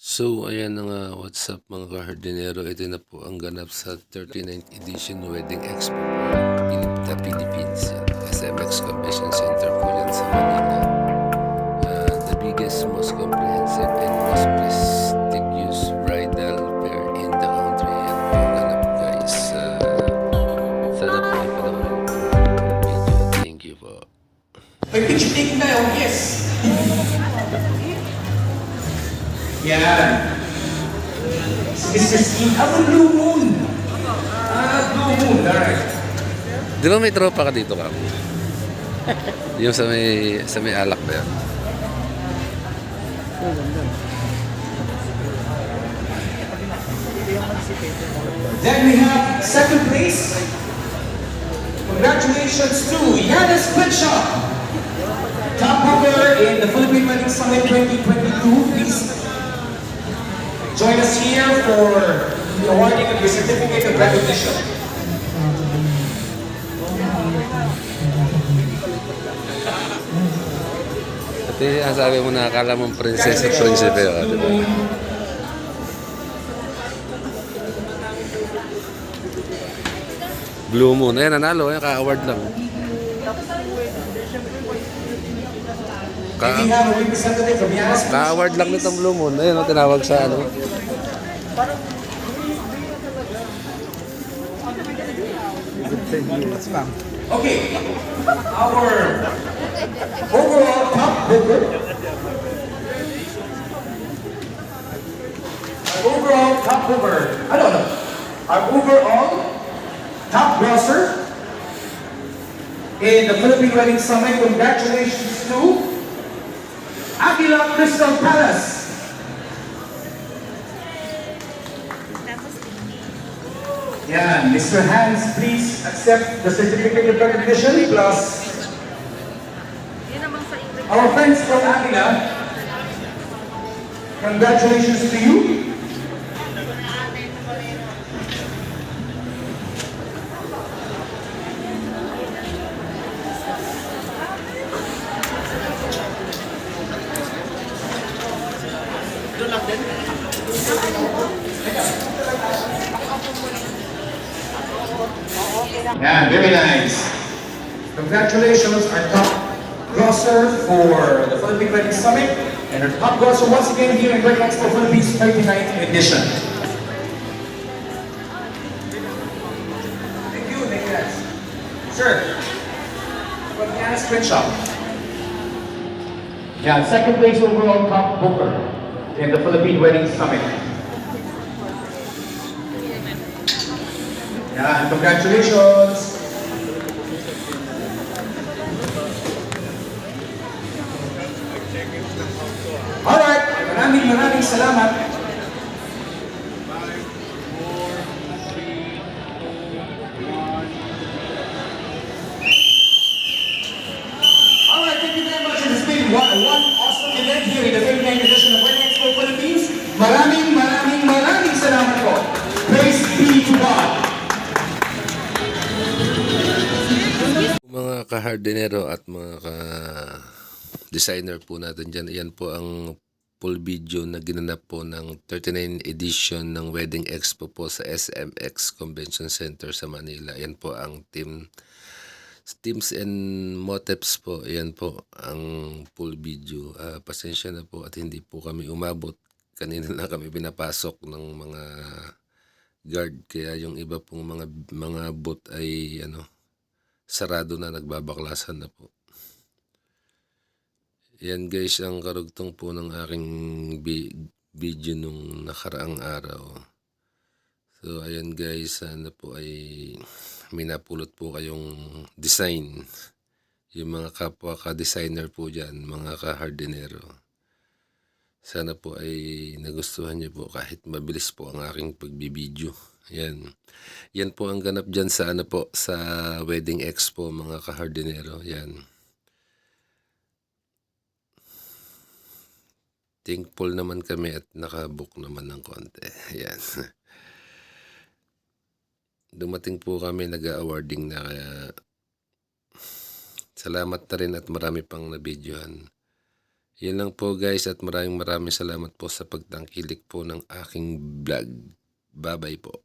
So, ayan na nga, what's up mga ka-hardenero. Ito na po ang ganap sa 39th edition Wedding Expo the Philippines. Yan. SMX Convention Center po yan sa Manila. The biggest, most comprehensive, and most prestigious bridal fair in the country. Yan po ang ganap, guys. Sana po ay panoorin po ang video. Thank you po. May picture taking tayo, yes! Yan. Mr. Skin, blue moon. Blue moon, alright. Di ba may tropa ka dito, Kap? Yung sa may alak ba yan? Then we have second place. Congratulations to Yanis Pitshop. Top mover in the Philippine Wedding Summit 2022. Please join us here for the awarding of your certificate of recognition. Ito yung sabi mo na akala mong princess at prinsipe ka, di ba? Blue Moon. Ayan, nanalo. Ayan, ka-award lang. We have a representative from Yanis. Ka-award lang nitong Blue Moon. Ayan, tinawag sa ano. Okay, our overall top booker, our overall top grosser in the Philippine Wedding Summit. Congratulations to Aguila Crystal Palace. Yeah, Mr. Hans, please accept the certificate of recognition plus our friends from Aguila. Congratulations to you. Yeah, very nice. Congratulations, our top grosser for the Philippine Wedding Summit and our top grosser once again here in Wedding Expo Philippines 39th edition. Thank you, guys. Sir, from Yanis Crenshaw. Yeah, second place overall top booker in the Philippine Wedding Summit. Yeah, congratulations. Alright, maraming salamat. Alright, thank you very much. It has been one awesome event here in the 39th edition of Wedding Expo Philippines. Maraming salamat po. Praise be to God. Mga ka-hardenero at mga ka-designer po natin dyan, iyan po ang full video na ginanap po ng 39 edition ng Wedding Expo po sa SMX Convention Center sa Manila. Iyan po ang teams and motifs po. Iyan po ang full video. Pasensya na po at hindi po kami umabot. Kanina lang kami pinapasok ng mga guard, kaya yung iba pong mga booth ay sarado na, nagbabaklasan na po. Yan guys ang karugtong po ng aking video nung nakaraang araw. So ayan guys, sana po ay minapulot po kayong design. Yung mga kapwa ka-designer po dyan, mga ka-hardenero. Sana po ay nagustuhan niyo po kahit mabilis po ang aking pagbibideo. Yan po ang ganap dyan sa sa Wedding Expo mga ka-hardenero. Yan. Thankful naman kami at nakabook naman ng konti. Yan. Dumating po kami, nag-awarding na, kaya salamat na rin at marami pang nabidyohan. Yan lang po guys at maraming salamat po sa pagtangkilik po ng aking vlog. Bye bye po.